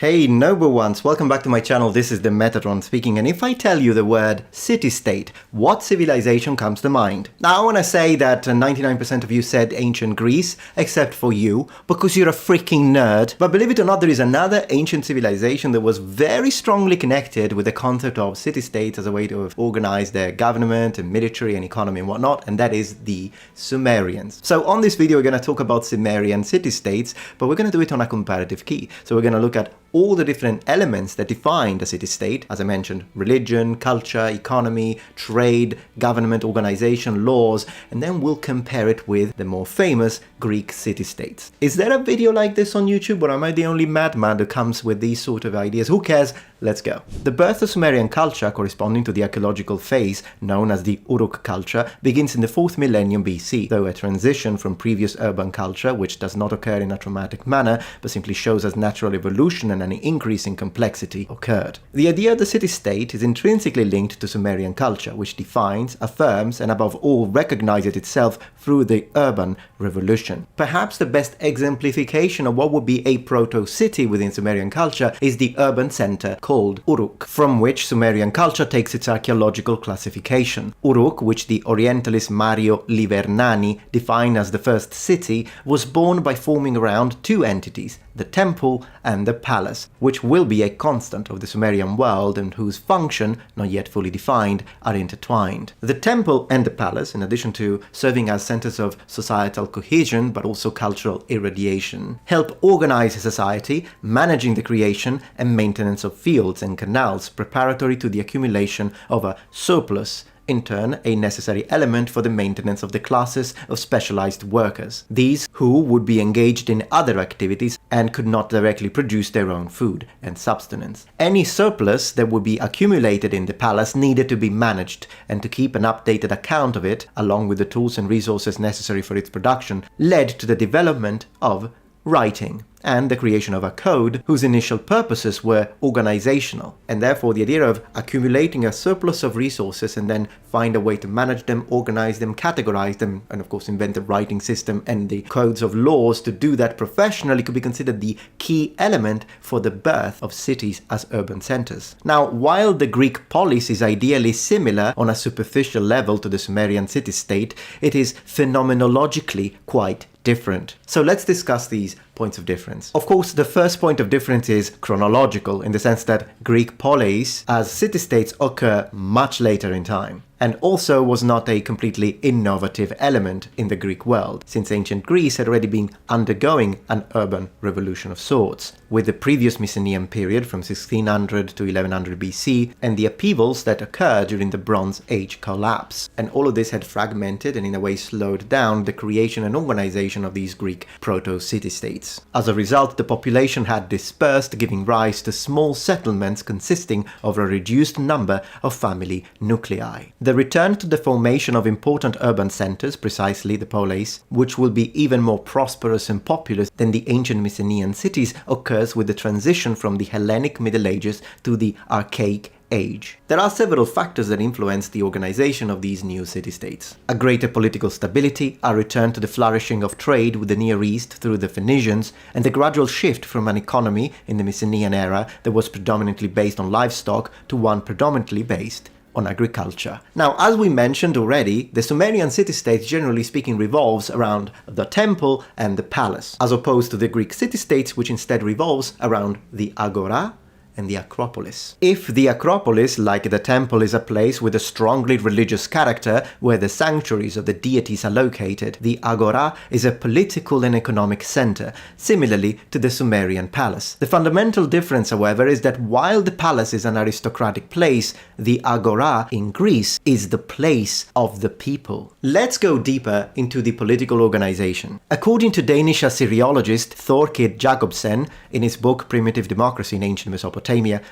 Hey noble ones, welcome back to my channel. This is the Metatron speaking, and if I tell you the word city-state, what civilization comes to mind? Now I want to say that 99% of you said ancient Greece, except for you, because you're a freaking nerd. But believe it or not, there is another ancient civilization that was very strongly connected with the concept of city-states as a way to organize their government and military and economy and whatnot, and that is the Sumerians. So on this video we're going to talk about Sumerian city-states, but we're going to do it on a comparative key. So we're going to look at all the different elements that define the city-state, as I mentioned, religion, culture, economy, trade, government, organization, laws, and then we'll compare it with the more famous Greek city-states. Is there a video like this on YouTube, or am I the only madman who comes with these sort of ideas? Who cares? Let's go. The birth of Sumerian culture, corresponding to the archaeological phase known as the Uruk culture, begins in the 4th millennium BC, though a transition from previous urban culture, which does not occur in a traumatic manner, but simply shows as natural evolution and an increase in complexity occurred. The idea of the city-state is intrinsically linked to Sumerian culture, which defines, affirms, and above all recognizes itself through the urban revolution. Perhaps the best exemplification of what would be a proto-city within Sumerian culture is the urban center called Uruk, from which Sumerian culture takes its archaeological classification. Uruk, which the Orientalist Mario Liverani defined as the first city, was born by forming around two entities, the temple and the palace, which will be a constant of the Sumerian world and whose function, not yet fully defined, are intertwined. The temple and the palace, in addition to serving as centers of societal cohesion but also cultural irradiation, help organize a society, managing the creation and maintenance of fields and canals preparatory to the accumulation of a surplus, in turn a necessary element for the maintenance of the classes of specialized workers, these who would be engaged in other activities and could not directly produce their own food and subsistence. Any surplus that would be accumulated in the palace needed to be managed, and to keep an updated account of it, along with the tools and resources necessary for its production, led to the development of writing and the creation of a code whose initial purposes were organizational, and therefore the idea of accumulating a surplus of resources and then find a way to manage them, organize them, categorize them, and of course invent a writing system and the codes of laws to do that professionally could be considered the key element for the birth of cities as urban centers. Now, while the Greek polis is ideally similar on a superficial level to the Sumerian city-state, it is phenomenologically quite different. So let's discuss these points of difference. Of course, the first point of difference is chronological, in the sense that Greek polis as city-states occur much later in time, and also was not a completely innovative element in the Greek world, since ancient Greece had already been undergoing an urban revolution of sorts, with the previous Mycenaean period from 1600 to 1100 BC and the upheavals that occurred during the Bronze Age collapse. And all of this had fragmented and in a way slowed down the creation and organization of these Greek proto-city-states. As a result, the population had dispersed, giving rise to small settlements consisting of a reduced number of family nuclei. The return to the formation of important urban centers, precisely the Poleis, which will be even more prosperous and populous than the ancient Mycenaean cities, occurs with the transition from the Hellenic Middle Ages to the Archaic Age. There are several factors that influence the organization of these new city-states. A greater political stability, a return to the flourishing of trade with the Near East through the Phoenicians, and the gradual shift from an economy in the Mycenaean era that was predominantly based on livestock to one predominantly based on agriculture. Now, as we mentioned already, the Sumerian city-state generally speaking revolves around the temple and the palace, as opposed to the Greek city-states, which instead revolves around the agora and the Acropolis. If the Acropolis, like the temple, is a place with a strongly religious character where the sanctuaries of the deities are located, the Agora is a political and economic center, similarly to the Sumerian palace. The fundamental difference, however, is that while the palace is an aristocratic place, the Agora in Greece is the place of the people. Let's go deeper into the political organization. According to Danish Assyriologist Thorkild Jacobsen, in his book Primitive Democracy in Ancient Mesopotamia,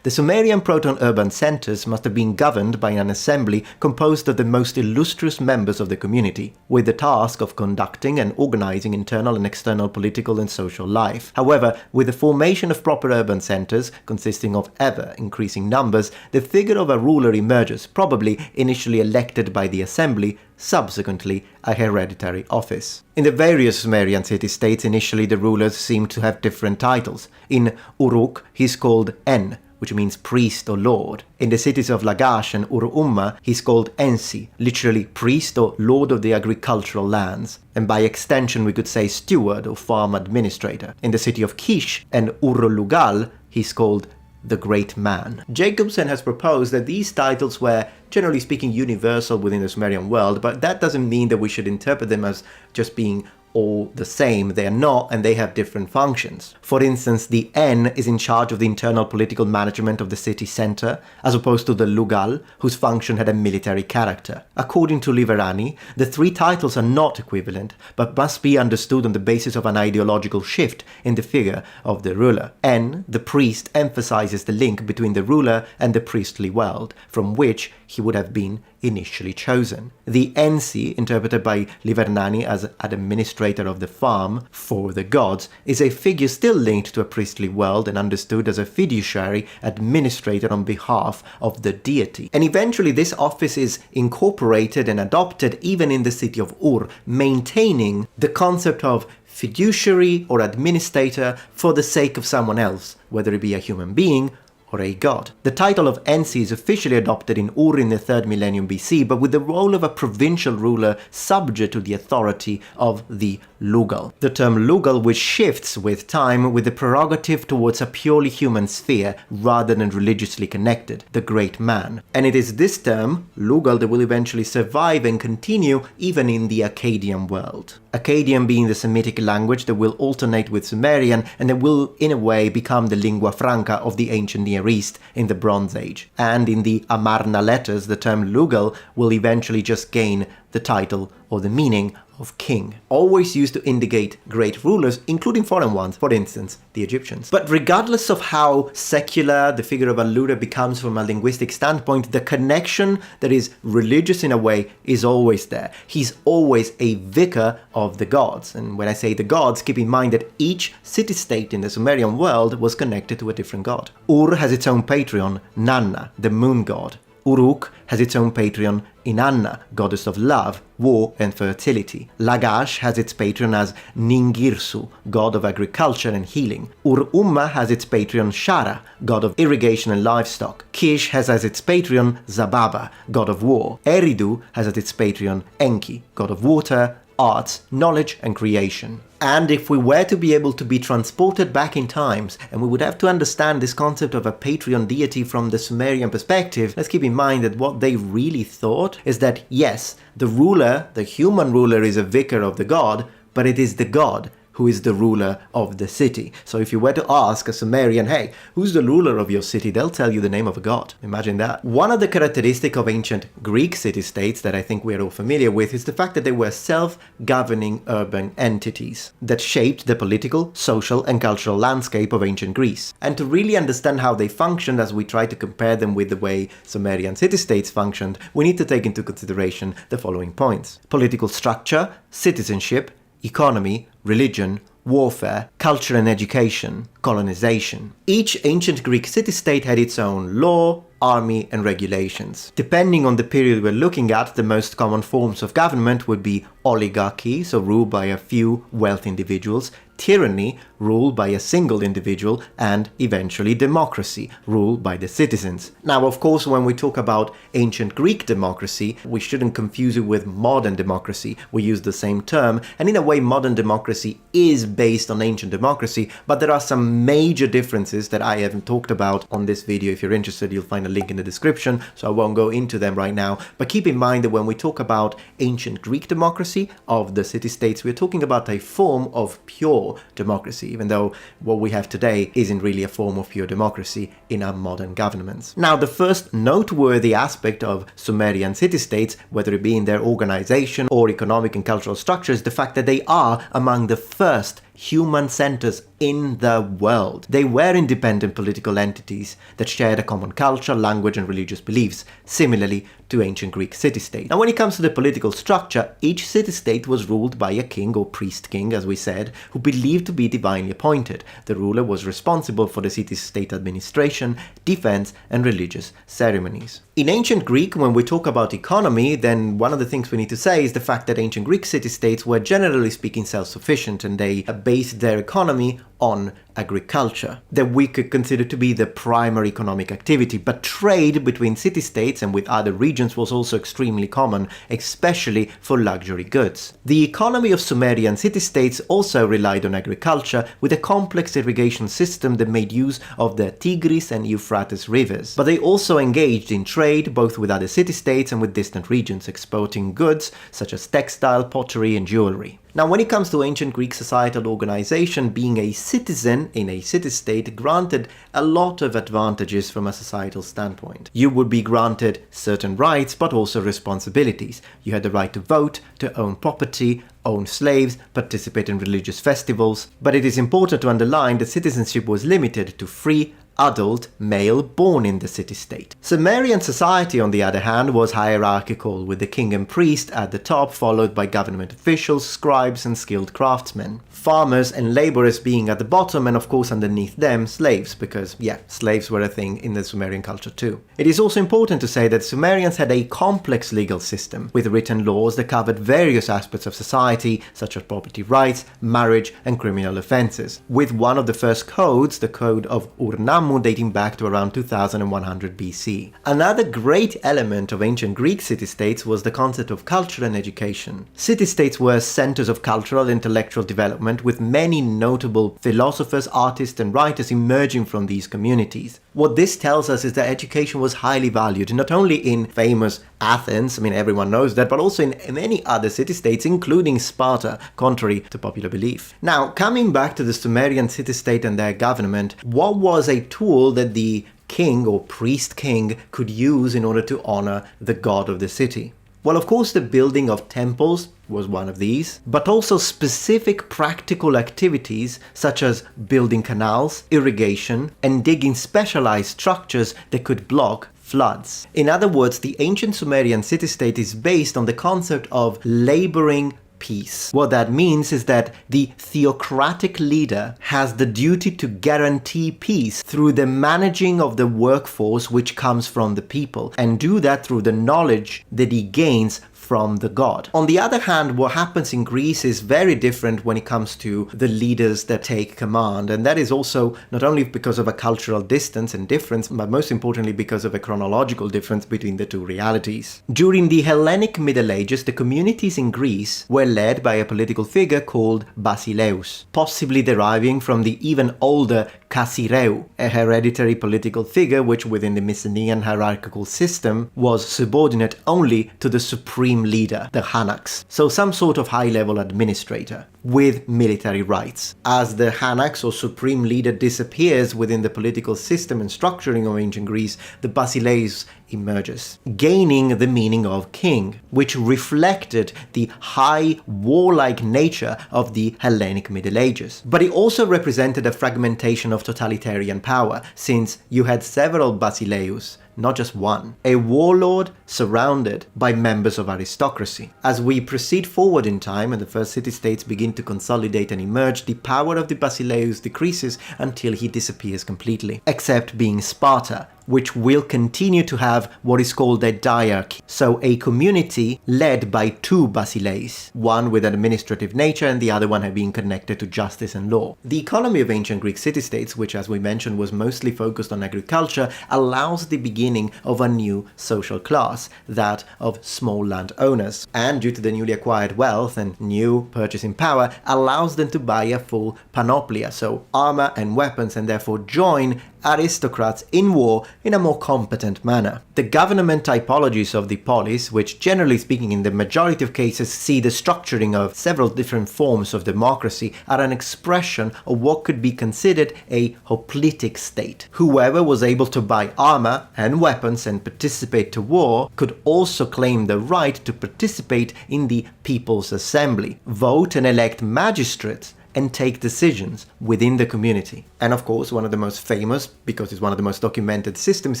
the Sumerian proto-urban centers must have been governed by an assembly composed of the most illustrious members of the community, with the task of conducting and organizing internal and external political and social life. However, with the formation of proper urban centers, consisting of ever-increasing numbers, the figure of a ruler emerges, probably initially elected by the assembly, subsequently a hereditary office. In the various Sumerian city-states, initially the rulers seem to have different titles. In Uruk, he's called En, which means priest or lord. In the cities of Lagash and Ur-Umma, he's called Ensi, literally priest or lord of the agricultural lands. And by extension, we could say steward or farm administrator. In the city of Kish and Ur-Lugal, he's called the great man. Jacobsen has proposed that these titles were, generally speaking, universal within the Sumerian world, but that doesn't mean that we should interpret them as just being all the same. They are not, and they have different functions. For instance, the En is in charge of the internal political management of the city center, as opposed to the Lugal, whose function had a military character. According to Liverani, the three titles are not equivalent, but must be understood on the basis of an ideological shift in the figure of the ruler. En, the priest, emphasizes the link between the ruler and the priestly world, from which he would have been initially chosen. The Ensi, interpreted by Liverani as an administrator of the farm for the gods, is a figure still linked to a priestly world and understood as a fiduciary administrator on behalf of the deity. And eventually this office is incorporated and adopted even in the city of Ur, maintaining the concept of fiduciary or administrator for the sake of someone else, whether it be a human being or a god. The title of Ensi is officially adopted in Ur in the 3rd millennium BC, but with the role of a provincial ruler subject to the authority of the Lugal. The term Lugal, which shifts with time with the prerogative towards a purely human sphere rather than religiously connected, the great man. And it is this term, Lugal, that will eventually survive and continue even in the Akkadian world. Akkadian being the Semitic language that will alternate with Sumerian and that will in a way become the lingua franca of the ancient Near East in the Bronze Age. And in the Amarna letters, the term Lugal will eventually just gain the title or the meaning of king, always used to indicate great rulers, including foreign ones, for instance, the Egyptians. But regardless of how secular the figure of a ruler becomes from a linguistic standpoint, the connection that is religious in a way is always there. He's always a vicar of the gods. And when I say the gods, keep in mind that each city-state in the Sumerian world was connected to a different god. Ur has its own patron, Nanna, the moon god. Uruk has its own patron, Inanna, goddess of love, war and fertility. Lagash has its patron as Ningirsu, god of agriculture and healing. Ur-Umma has its patron Shara, god of irrigation and livestock. Kish has as its patron Zababa, god of war. Eridu has as its patron Enki, god of water, arts, knowledge and creation. And if we were to be able to be transported back in times, and we would have to understand this concept of a patron deity from the Sumerian perspective, let's keep in mind that what they really thought is that yes, the ruler, the human ruler, is a vicar of the god, but it is the god who is the ruler of the city. So if you were to ask a Sumerian, hey, who's the ruler of your city? They'll tell you the name of a god. Imagine that. One of the characteristics of ancient Greek city-states that I think we're all familiar with is the fact that they were self-governing urban entities that shaped the political, social and cultural landscape of ancient Greece. And to really understand how they functioned as we try to compare them with the way Sumerian city-states functioned, we need to take into consideration the following points: political structure, citizenship, economy, religion, warfare, culture and education, colonization. Each ancient Greek city-state had its own law, army and regulations. Depending on the period we're looking at, the most common forms of government would be oligarchy, so ruled by a few wealthy individuals, tyranny, ruled by a single individual, and eventually democracy, ruled by the citizens. Now, of course, when we talk about ancient Greek democracy, we shouldn't confuse it with modern democracy. We use the same term, and in a way, modern democracy is based on ancient democracy, but there are some major differences that I haven't talked about on this video. If you're interested, you'll find a link in the description, so I won't go into them right now. But keep in mind that when we talk about ancient Greek democracy of the city-states, we're talking about a form of pure democracy, even though what we have today isn't really a form of pure democracy in our modern governments. Now, the first noteworthy aspect of Sumerian city-states, whether it be in their organization or economic and cultural structures, the fact that they are among the first human centers in the world. They were independent political entities that shared a common culture, language and religious beliefs, similarly to ancient Greek city-states. Now, when it comes to the political structure, each city-state was ruled by a king or priest-king, as we said, who believed to be divinely appointed. The ruler was responsible for the city-state administration, defense and religious ceremonies. In ancient Greek, when we talk about economy, then one of the things we need to say is the fact that ancient Greek city-states were generally speaking self-sufficient, and they based their economy on agriculture, that we could consider to be the primary economic activity. But trade between city-states and with other regions was also extremely common, especially for luxury goods. The economy of Sumerian city-states also relied on agriculture, with a complex irrigation system that made use of the Tigris and Euphrates rivers. But they also engaged in trade both with other city-states and with distant regions, exporting goods such as textile, pottery and jewelry. Now, when it comes to ancient Greek societal organization, being a citizen in a city-state granted a lot of advantages from a societal standpoint. You would be granted certain rights, but also responsibilities. You had the right to vote, to own property, own slaves, participate in religious festivals. But it is important to underline that citizenship was limited to free, adult male born in the city-state. Sumerian society, on the other hand, was hierarchical, with the king and priest at the top, followed by government officials, scribes and skilled craftsmen. Farmers and laborers being at the bottom, and of course underneath them, slaves, because slaves were a thing in the Sumerian culture too. It is also important to say that Sumerians had a complex legal system, with written laws that covered various aspects of society, such as property rights, marriage and criminal offences, with one of the first codes, the Code of Ur-Nammu, dating back to around 2100 BC. Another great element of ancient Greek city-states was the concept of culture and education. City-states were centers of cultural and intellectual development, with many notable philosophers, artists and writers emerging from these communities. What this tells us is that education was highly valued, not only in famous Athens, everyone knows that, but also in many other city-states, including Sparta, contrary to popular belief. Now, coming back to the Sumerian city-state and their government, what was a tool that the king or priest king could use in order to honor the god of the city? Well, of course, the building of temples was one of these, but also specific practical activities such as building canals, irrigation, and digging specialized structures that could block floods. In other words, the ancient Sumerian city-state is based on the concept of laboring peace. What that means is that the theocratic leader has the duty to guarantee peace through the managing of the workforce which comes from the people, and do that through the knowledge that he gains from the god. On the other hand, what happens in Greece is very different when it comes to the leaders that take command, and that is also not only because of a cultural distance and difference, but most importantly because of a chronological difference between the two realities. During the Hellenic Middle Ages, the communities in Greece were led by a political figure called Basileus, possibly deriving from the even older Kasireu, a hereditary political figure which within the Mycenaean hierarchical system was subordinate only to the supreme leader, the Hanax, so some sort of high-level administrator with military rights. As the Hanax or supreme leader disappears within the political system and structuring of ancient Greece, the Basileus emerges, gaining the meaning of king, which reflected the high warlike nature of the Hellenic Middle Ages. But it also represented a fragmentation of totalitarian power, since you had several Basileus, not just one, a warlord surrounded by members of aristocracy. As we proceed forward in time and the first city-states begin to consolidate and emerge, the power of the Basileus decreases until he disappears completely, except being Sparta, which will continue to have what is called a diarchy, so a community led by two basileis, one with an administrative nature and the other one being connected to justice and law. The economy of ancient Greek city-states, which as we mentioned was mostly focused on agriculture, allows the beginning of a new social class, that of small landowners, and due to the newly acquired wealth and new purchasing power, allows them to buy a full panoplia, so armor and weapons, and therefore join aristocrats in war in a more competent manner. The government typologies of the polis, which generally speaking in the majority of cases see the structuring of several different forms of democracy, are an expression of what could be considered a hoplitic state. Whoever was able to buy armor and weapons and participate to war could also claim the right to participate in the people's assembly, vote and elect magistrates, and take decisions within the community. And of course, one of the most famous, because it's one of the most documented systems,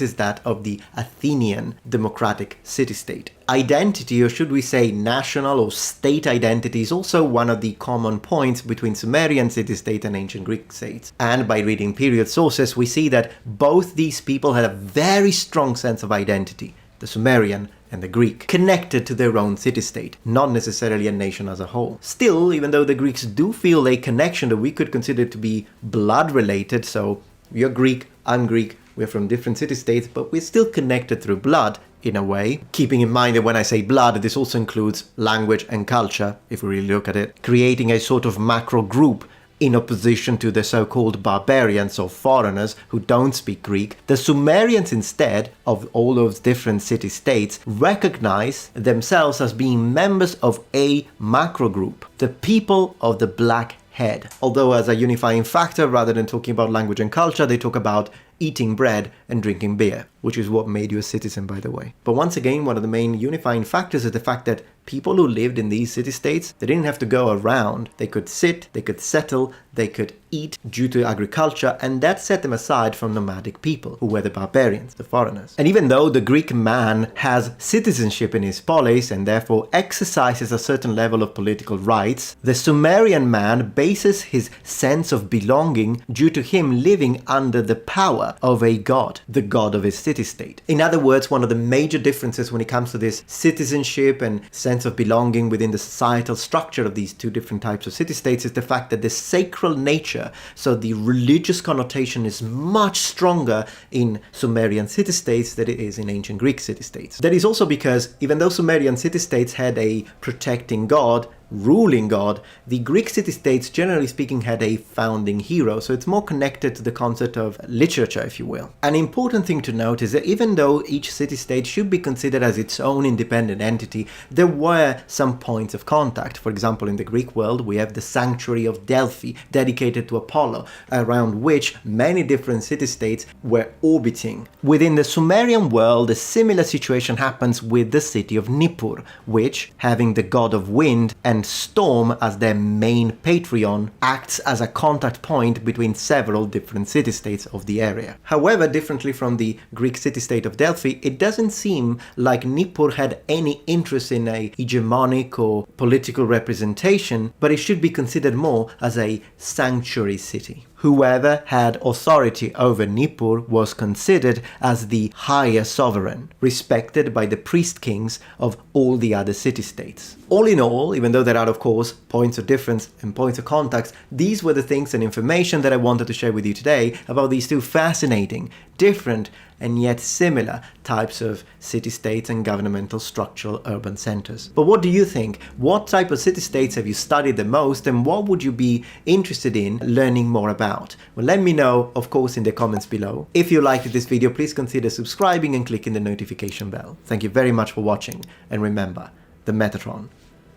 is that of the Athenian democratic city-state. Identity, or should we say national or state identity, is also one of the common points between Sumerian city-state and ancient Greek states. And by reading period sources, we see that both these people had a very strong sense of identity. the Sumerian and the Greek, connected to their own city-state, not necessarily a nation as a whole. Still, even though the Greeks do feel a connection that we could consider to be blood-related, so you're Greek, I'm Greek, we're from different city-states, but we're still connected through blood, in a way, keeping in mind that when I say blood, this also includes language and culture, if we really look at it, creating a sort of macro group in opposition to the so-called barbarians or foreigners who don't speak Greek. The Sumerians, instead of all those different city-states, recognize themselves as being members of a macro group, the people of the black head. Although as a unifying factor, rather than talking about language and culture, they talk about eating bread and drinking beer, which is what made you a citizen, by the way. But once again, one of the main unifying factors is the fact that people who lived in these city-states, they didn't have to go around. They could sit, they could settle, they could eat due to agriculture, and that set them aside from nomadic people, who were the barbarians, the foreigners. And even though the Greek man has citizenship in his poleis and therefore exercises a certain level of political rights, the Sumerian man bases his sense of belonging due to him living under the power of a god, the god of his city-state. In other words, one of the major differences when it comes to this citizenship and sense of belonging within the societal structure of these two different types of city-states is the fact that the sacral nature, so the religious connotation, is much stronger in Sumerian city-states than it is in ancient Greek city-states. That is also because even though Sumerian city-states had a protecting god, ruling god, the Greek city-states, generally speaking, had a founding hero, so it's more connected to the concept of literature, if you will. An important thing to note is that even though each city-state should be considered as its own independent entity, there were some points of contact. For example, in the Greek world, we have the sanctuary of Delphi, dedicated to Apollo, around which many different city-states were orbiting. Within the Sumerian world, a similar situation happens with the city of Nippur, which, having the god of wind and storm as their main patron, acts as a contact point between several different city-states of the area. However, differently from the Greek city-state of Delphi, it doesn't seem like Nippur had any interest in a hegemonic or political representation, but it should be considered more as a sanctuary city. Whoever had authority over Nippur was considered as the higher sovereign, respected by the priest kings of all the other city-states. All in all, even though there are of course points of difference and points of contact, these were the things and information that I wanted to share with you today about these two fascinating, different and yet similar types of city-states and governmental structural urban centers. But what do you think? What type of city-states have you studied the most, and what would you be interested in learning more about? Well, let me know, of course, in the comments below. If you liked this video, please consider subscribing and clicking the notification bell. Thank you very much for watching, and remember, the Metatron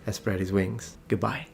has spread his wings. Goodbye.